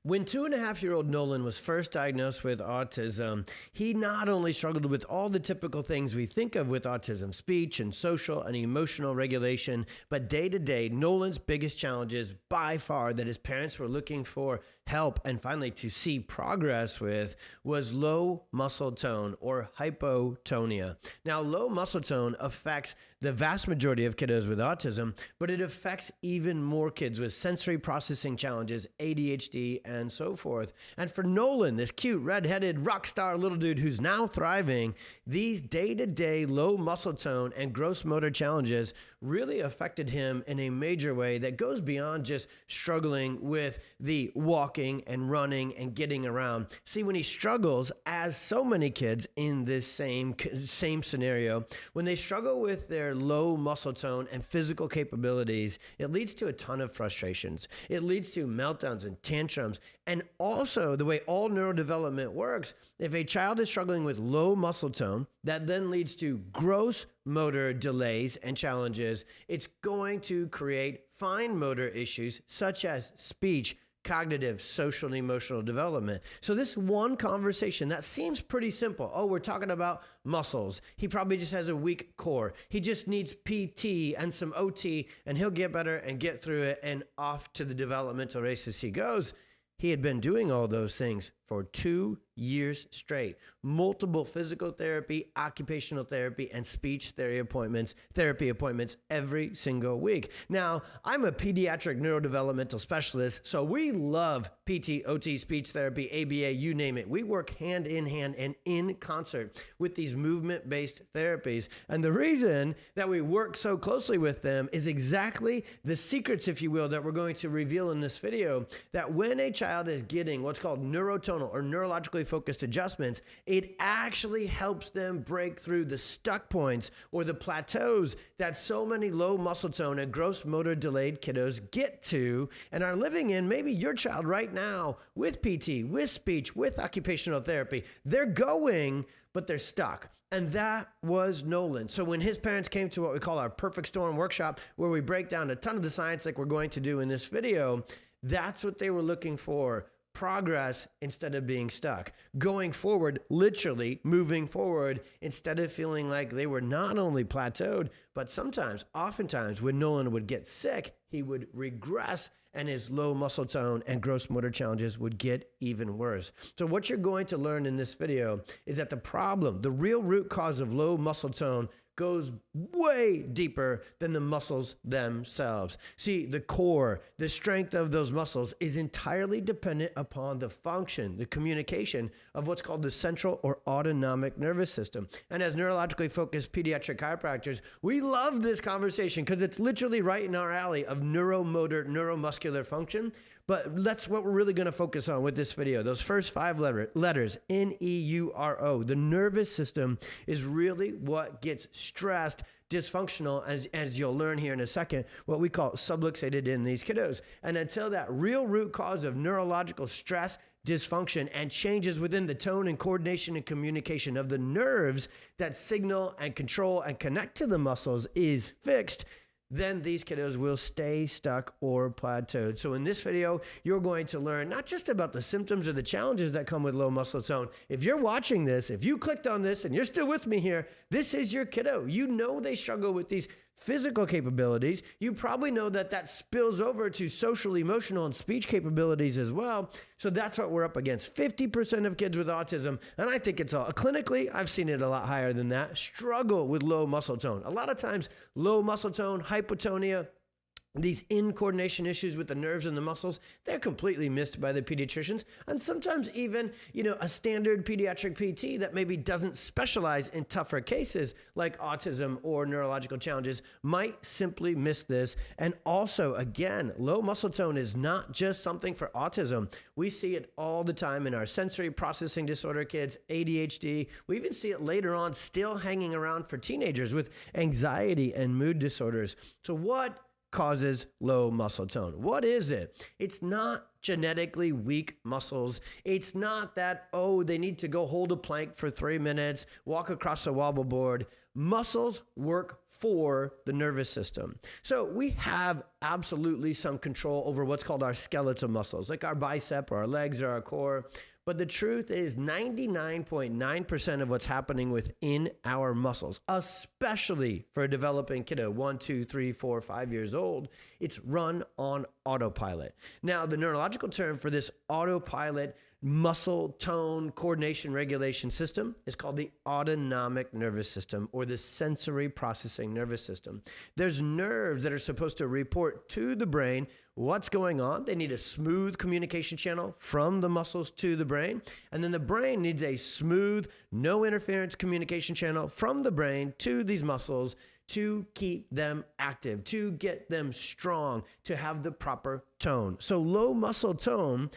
When 2.5-year-old Nolan was first diagnosed with autism, he not only struggled with all the typical things we think of with autism, speech and social and emotional regulation, but day to day, Nolan's biggest challenges by far that his parents were looking for help and finally to see progress with was low muscle tone or hypotonia. Now, low muscle tone affects the vast majority of kiddos with autism, but it affects even more kids with sensory processing challenges, ADHD, and so forth. And for Nolan, this cute, redheaded rock star little dude who's now thriving, these day-to-day low muscle tone and gross motor challenges really affected him in a major way that goes beyond just struggling with the walking and running and getting around. See, when he struggles, as so many kids in this same scenario, when they struggle with their low muscle tone and physical capabilities, it leads to a ton of frustrations. It leads to meltdowns and tantrums. And also, the way all neurodevelopment works, if a child is struggling with low muscle tone, that then leads to gross motor delays and challenges. It's going to create fine motor issues such as speech, cognitive, social, and emotional development. So this one conversation that seems pretty simple. Oh, we're talking about muscles. He probably just has a weak core. He just needs PT and some OT and he'll get better and get through it, and off to the developmental races he goes. He had been doing all those things for 2 years straight. Multiple physical therapy, occupational therapy, and speech therapy appointments every single week. Now, I'm a pediatric neurodevelopmental specialist, so we love PT, OT, speech therapy, ABA, you name it. We work hand in hand and in concert with these movement-based therapies. And the reason that we work so closely with them is exactly the secrets, if you will, that we're going to reveal in this video, that when a child is getting what's called neurotonal or neurologically focused adjustments, it actually helps them break through the stuck points or the plateaus that so many low muscle tone and gross motor delayed kiddos get to and are living in. Maybe your child right now with PT, with speech, with occupational therapy, they're going, but they're stuck. And that was Nolan. So when his parents came to what we call our Perfect Storm workshop, where we break down a ton of the science like we're going to do in this video, that's what they were looking for. Progress instead of being stuck. Going forward, literally moving forward instead of feeling like they were not only plateaued, but oftentimes when Nolan would get sick, he would regress and his low muscle tone and gross motor challenges would get even worse. So what you're going to learn in this video is that the real root cause of low muscle tone goes way deeper than the muscles themselves. See, the core, the strength of those muscles is entirely dependent upon the function, the communication of what's called the central or autonomic nervous system. And as neurologically focused pediatric chiropractors, we love this conversation because it's literally right in our alley of neuromotor, neuromuscular function. But that's what we're really going to focus on with this video. Those first 5 letters, N-E-U-R-O. The nervous system is really what gets stressed, dysfunctional, as you'll learn here in a second, what we call subluxated in these kiddos. And until that real root cause of neurological stress, dysfunction, and changes within the tone and coordination and communication of the nerves that signal and control and connect to the muscles is fixed, then these kiddos will stay stuck or plateaued. So in this video, you're going to learn not just about the symptoms or the challenges that come with low muscle tone. If you're watching this, if you clicked on this and you're still with me here, this is your kiddo. You know they struggle with these physical capabilities. You probably know that spills over to social, emotional, and speech capabilities as well. So that's what we're up against. 50% of kids with autism, and I think it's all clinically, I've seen it a lot higher than that, struggle with low muscle tone. A lot of times, low muscle tone, hypotonia, these in-coordination issues with the nerves and the muscles, they're completely missed by the pediatricians. And sometimes even, a standard pediatric PT that maybe doesn't specialize in tougher cases like autism or neurological challenges might simply miss this. And also, again, low muscle tone is not just something for autism. We see it all the time in our sensory processing disorder kids, ADHD. We even see it later on still hanging around for teenagers with anxiety and mood disorders. So what causes low muscle tone? What is it? It's not genetically weak muscles. It's not that, they need to go hold a plank for 3 minutes, walk across a wobble board. Muscles work for the nervous system. So we have absolutely some control over what's called our skeletal muscles, like our bicep or our legs or our core. But the truth is 99.9% of what's happening within our muscles, especially for a developing kiddo, 1, 2, 3, 4, 5 years old, it's run on autopilot. Now, the neurological term for this autopilot muscle tone coordination regulation system is called the autonomic nervous system, or the sensory processing nervous system. There's nerves that are supposed to report to the brain what's going on. They need a smooth communication channel from the muscles to the brain. And then the brain needs a smooth, no interference communication channel from the brain to these muscles to keep them active, to get them strong, to have the proper tone. So low muscle tone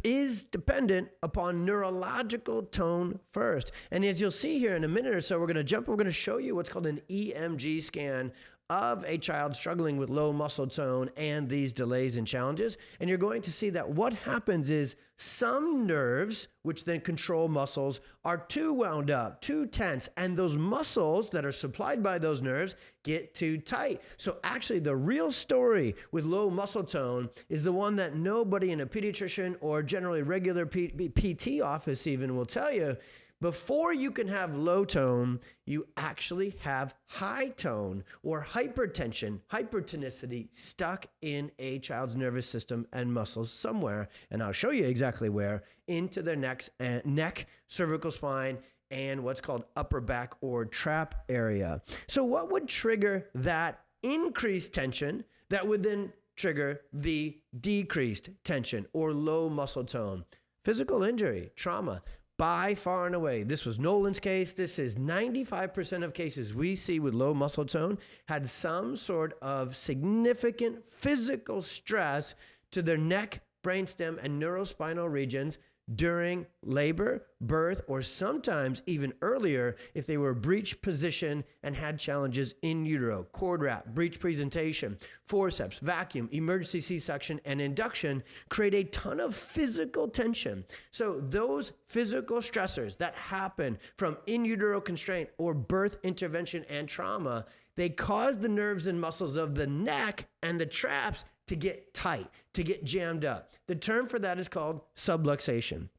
is dependent upon neurological tone first. And as you'll see here in a minute or so, we're going to show you what's called an EMG scan of a child struggling with low muscle tone and these delays and challenges. And you're going to see that what happens is some nerves, which then control muscles, are too wound up, too tense, and those muscles that are supplied by those nerves get too tight. So actually the real story with low muscle tone is the one that nobody in a pediatrician or generally regular PT office even will tell you. Before you can have low tone, you actually have high tone or hypertension, hypertonicity stuck in a child's nervous system and muscles somewhere. And I'll show you exactly where, into their neck, cervical spine, and what's called upper back or trap area. So what would trigger that increased tension that would then trigger the decreased tension or low muscle tone? Physical injury, trauma. By far and away, this was Nolan's case. This is 95% of cases we see with low muscle tone had some sort of significant physical stress to their neck, brainstem, and neurospinal regions during labor, birth, or sometimes even earlier if they were breech position and had challenges in utero, cord wrap, breech presentation, forceps, vacuum, emergency C-section, and induction create a ton of physical tension. So those physical stressors that happen from in utero constraint or birth intervention and trauma, they cause the nerves and muscles of the neck and the traps to get tight, to get jammed up. The term for that is called subluxation.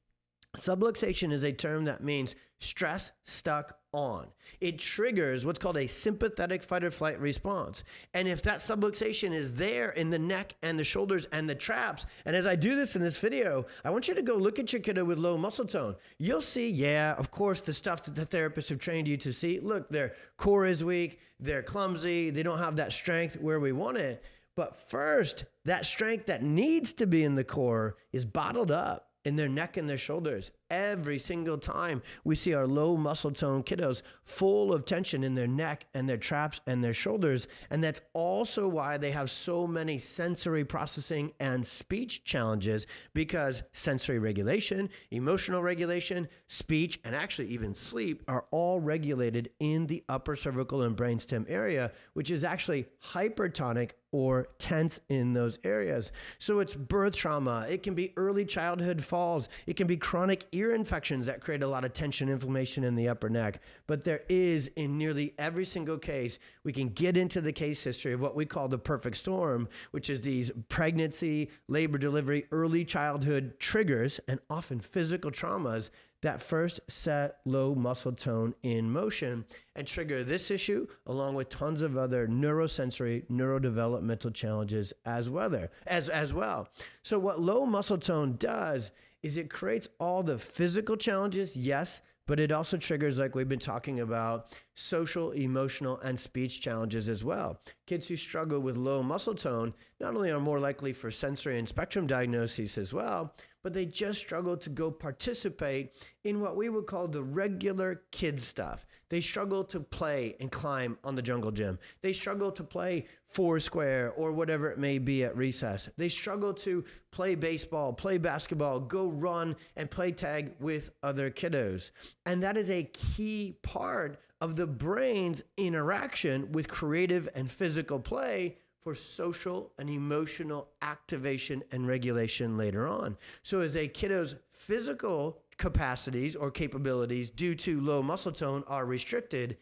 Subluxation is a term that means stress stuck on. It triggers what's called a sympathetic fight or flight response. And if that subluxation is there in the neck and the shoulders and the traps, and as I do this in this video, I want you to go look at your kiddo with low muscle tone. You'll see, yeah, of course, the stuff that the therapists have trained you to see. Look, their core is weak, they're clumsy, they don't have that strength where we want it. But first, that strength that needs to be in the core is bottled up in their neck and their shoulders. Every single time we see our low muscle tone kiddos full of tension in their neck and their traps and their shoulders. And that's also why they have so many sensory processing and speech challenges, because sensory regulation, emotional regulation, speech, and actually even sleep are all regulated in the upper cervical and brainstem area, which is actually hypertonic or tense in those areas. So it's birth trauma. It can be early childhood falls. It can be chronic ear infections that create a lot of tension, inflammation in the upper neck. But there is, in nearly every single case, we can get into the case history of what we call the perfect storm, which is these pregnancy, labor, delivery, early childhood triggers, and often physical traumas that first set low muscle tone in motion and trigger this issue, along with tons of other neurosensory, neurodevelopmental challenges as well. So what low muscle tone does is it creates all the physical challenges, yes, but it also triggers, like we've been talking about, social, emotional, and speech challenges as well. Kids who struggle with low muscle tone not only are more likely for sensory and spectrum diagnoses as well, but they just struggle to go participate in what we would call the regular kid stuff. They struggle to play and climb on the jungle gym. They struggle to play foursquare or whatever it may be at recess. They struggle to play baseball, play basketball, go run and play tag with other kiddos. And that is a key part of the brain's interaction with creative and physical play for social and emotional activation and regulation later on. So as a kiddo's physical capacities or capabilities due to low muscle tone are restricted,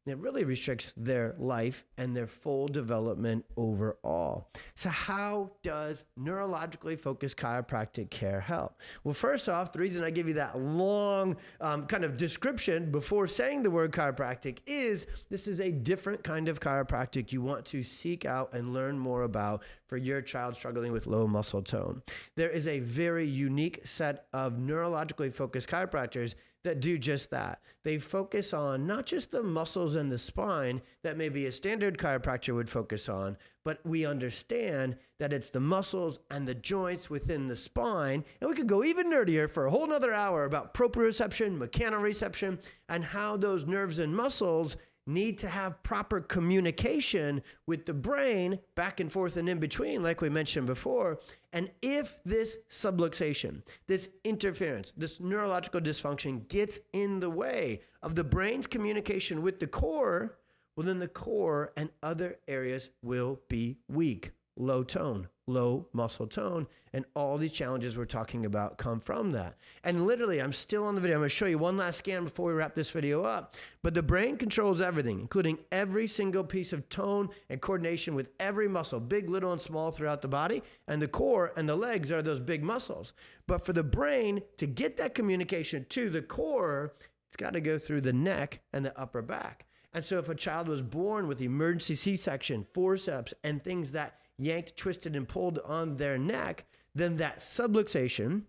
It really restricts their life and their full development overall. So how does neurologically focused chiropractic care help? Well, first off, the reason I give you that long kind of description before saying the word chiropractic is this is a different kind of chiropractic you want to seek out and learn more about for your child struggling with low muscle tone. There is a very unique set of neurologically focused chiropractors that do just that. They focus on not just the muscles and the spine that maybe a standard chiropractor would focus on, but we understand that it's the muscles and the joints within the spine. And we could go even nerdier for a whole nother hour about proprioception, mechanoreception, and how those nerves and muscles need to have proper communication with the brain back and forth and in between, like we mentioned before. And if this subluxation, this interference, this neurological dysfunction gets in the way of the brain's communication with the core, well, then the core and other areas will be weak, low tone, low muscle tone, and all these challenges we're talking about come from that. And literally, I'm still on the video. I'm going to show you one last scan before we wrap this video up. But the brain controls everything, including every single piece of tone and coordination with every muscle, big, little, and small throughout the body. And the core and the legs are those big muscles. But for the brain to get that communication to the core, it's got to go through the neck and the upper back. And so if a child was born with emergency C-section, forceps, and things that yanked, twisted, and pulled on their neck, then that subluxation,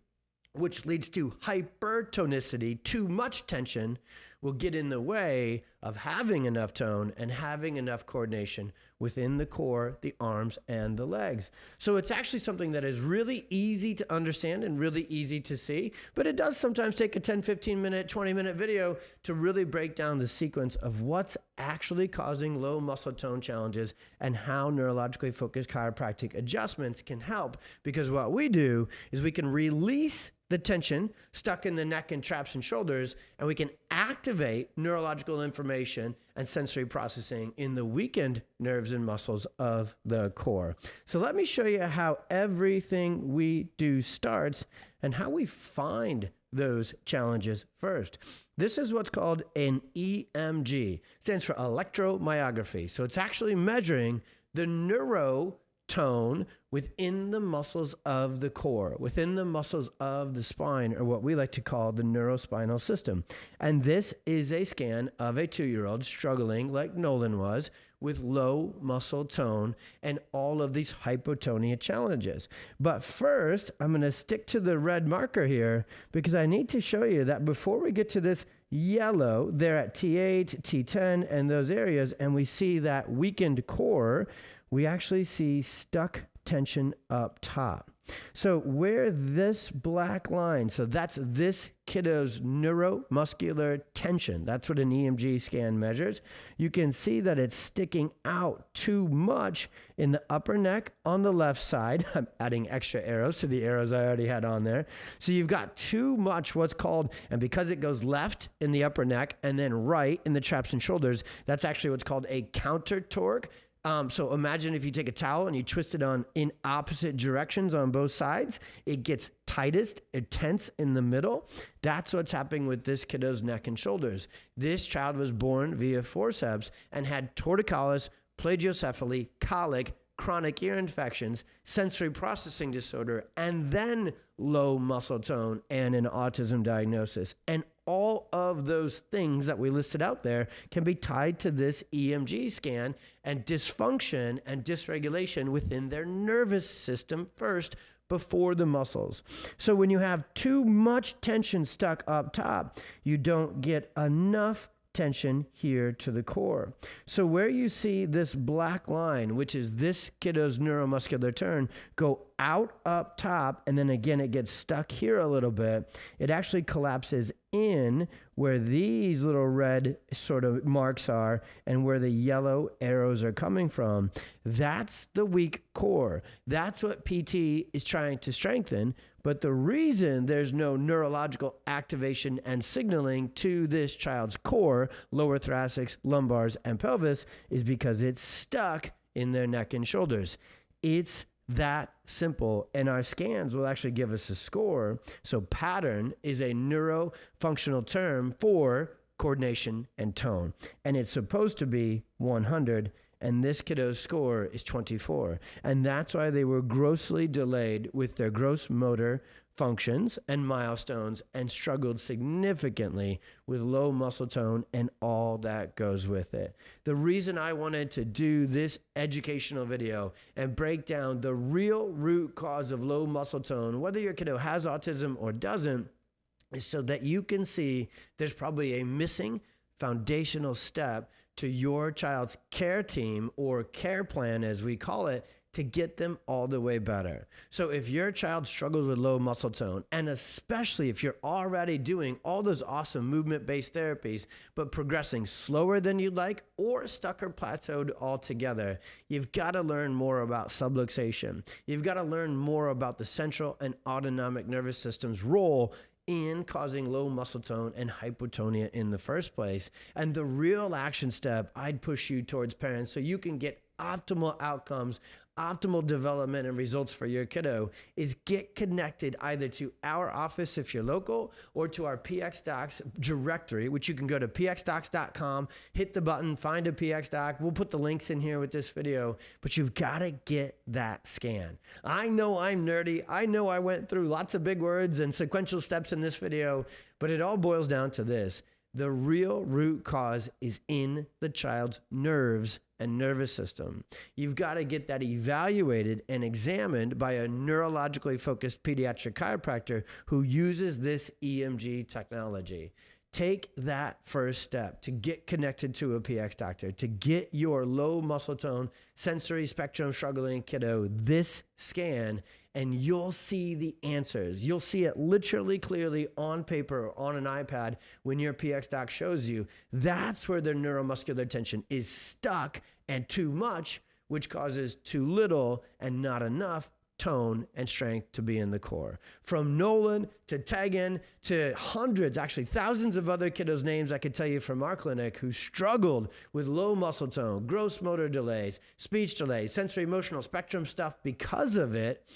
which leads to hypertonicity, too much tension, will get in the way of having enough tone and having enough coordination within the core, the arms, and the legs. So it's actually something that is really easy to understand and really easy to see, but it does sometimes take a 10, 15 minute, 20-minute video to really break down the sequence of what's actually causing low muscle tone challenges and how neurologically focused chiropractic adjustments can help. Because what we do is we can release the tension stuck in the neck and traps and shoulders, and we can activate neurological information and sensory processing in the weakened nerves and muscles of the core. So let me show you how everything we do starts and how we find those challenges first. This is what's called an EMG. It stands for electromyography. So it's actually measuring the neurotone within the muscles of the core, within the muscles of the spine, or what we like to call the neurospinal system. And this is a scan of a 2-year-old struggling, like Nolan was, with low muscle tone and all of these hypotonia challenges. But first, I'm going to stick to the red marker here because I need to show you that before we get to this yellow, they're at T8, T10, and those areas, and we see that weakened core, we actually see stuck tension up top. So where this black line, so that's this kiddo's neuromuscular tension. That's what an EMG scan measures. You can see that it's sticking out too much in the upper neck on the left side. I'm adding extra arrows to the arrows I already had on there. So you've got too much what's called, and because it goes left in the upper neck and then right in the traps and shoulders, that's actually what's called a counter torque. So imagine if you take a towel and you twist it on in opposite directions on both sides, it gets tightest, tense in the middle. That's what's happening with this kiddo's neck and shoulders. This child was born via forceps and had torticollis, plagiocephaly, colic, chronic ear infections, sensory processing disorder, and then low muscle tone and an autism diagnosis. And all of those things that we listed out there can be tied to this EMG scan and dysfunction and dysregulation within their nervous system first before the muscles. So when you have too much tension stuck up top, you don't get enough tension here to the core. So where you see this black line, which is this kiddo's neuromuscular turn, go out up top, and then again it gets stuck here a little bit, it actually collapses in where these little red sort of marks are and where the yellow arrows are coming from. That's the weak core. That's what PT is trying to strengthen. But the reason there's no neurological activation and signaling to this child's core, lower thoracics, lumbars, and pelvis, is because it's stuck in their neck and shoulders. It's that simple, and our scans will actually give us a score. So pattern is a neurofunctional term for coordination, and tone. And it's supposed to be 100, and this kiddo's score is 24. And that's why they were grossly delayed with their gross motor functions and milestones and struggled significantly with low muscle tone and all that goes with it. The reason I wanted to do this educational video and break down the real root cause of low muscle tone, whether your kiddo has autism or doesn't, is so that you can see there's probably a missing foundational step to your child's care team or care plan, as we call it, to get them all the way better. So if your child struggles with low muscle tone, and especially if you're already doing all those awesome movement-based therapies, but progressing slower than you'd like or stuck or plateaued altogether, you've got to learn more about subluxation. You've got to learn more about the central and autonomic nervous system's role in causing low muscle tone and hypotonia in the first place. And the real action step I'd push you towards, parents, so you can get optimal outcomes, optimal development and results for your kiddo, is get connected either to our office if you're local or to our PX Docs directory, which you can go to pxdocs.com, hit the button, find a PX Doc. We'll put the links in here with this video, but you've got to get that scan. I know I'm nerdy. I know I went through lots of big words and sequential steps in this video, but it all boils down to this. The real root cause is in the child's nerves and nervous system. You've got to get that evaluated and examined by a neurologically focused pediatric chiropractor who uses this EMG technology. Take that first step to get connected to a PX doctor, to get your low muscle tone, sensory spectrum struggling kiddo this scan, and you'll see the answers. You'll see it literally clearly on paper or on an iPad when your PX doc shows you. That's where their neuromuscular tension is stuck and too much, which causes too little and not enough tone and strength to be in the core. From Nolan to Tegan to hundreds, actually thousands of other kiddos' names I could tell you from our clinic who struggled with low muscle tone, gross motor delays, speech delays, sensory emotional spectrum stuff because of it.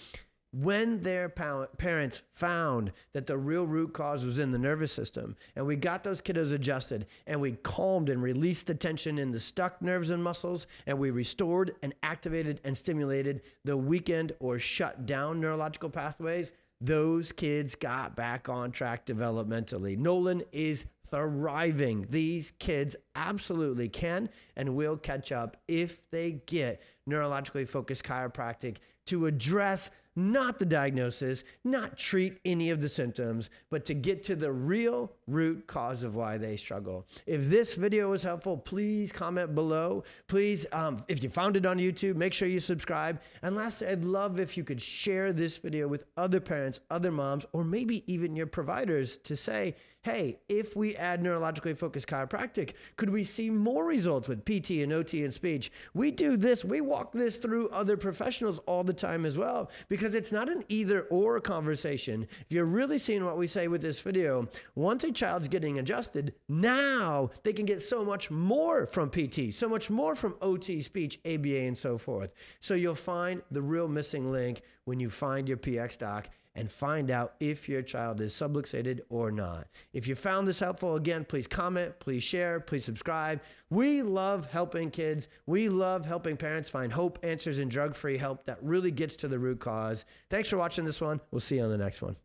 When their parents found that the real root cause was in the nervous system, and we got those kiddos adjusted, and we calmed and released the tension in the stuck nerves and muscles, and we restored and activated and stimulated the weakened or shut down neurological pathways, those kids got back on track developmentally. Nolan is thriving. These kids absolutely can and will catch up if they get neurologically focused chiropractic to address not the diagnosis, not treat any of the symptoms, but to get to the real root cause of why they struggle. If this video was helpful, please comment below. Please, if you found it on YouTube, make sure you subscribe. And lastly, I'd love if you could share this video with other parents, other moms, or maybe even your providers to say, hey, if we add neurologically focused chiropractic, could we see more results with PT and OT and speech? We do this, we walk this through other professionals all the time as well, because it's not an either or conversation. If you're really seeing what we say with this video, once a child's getting adjusted, now they can get so much more from PT, so much more from OT, speech, ABA, and so forth. So you'll find the real missing link when you find your PX doc and find out if your child is subluxated or not. If you found this helpful, again, please comment, please share, please subscribe. We love helping kids. We love helping parents find hope, answers, and drug-free help that really gets to the root cause. Thanks for watching this one. We'll see you on the next one.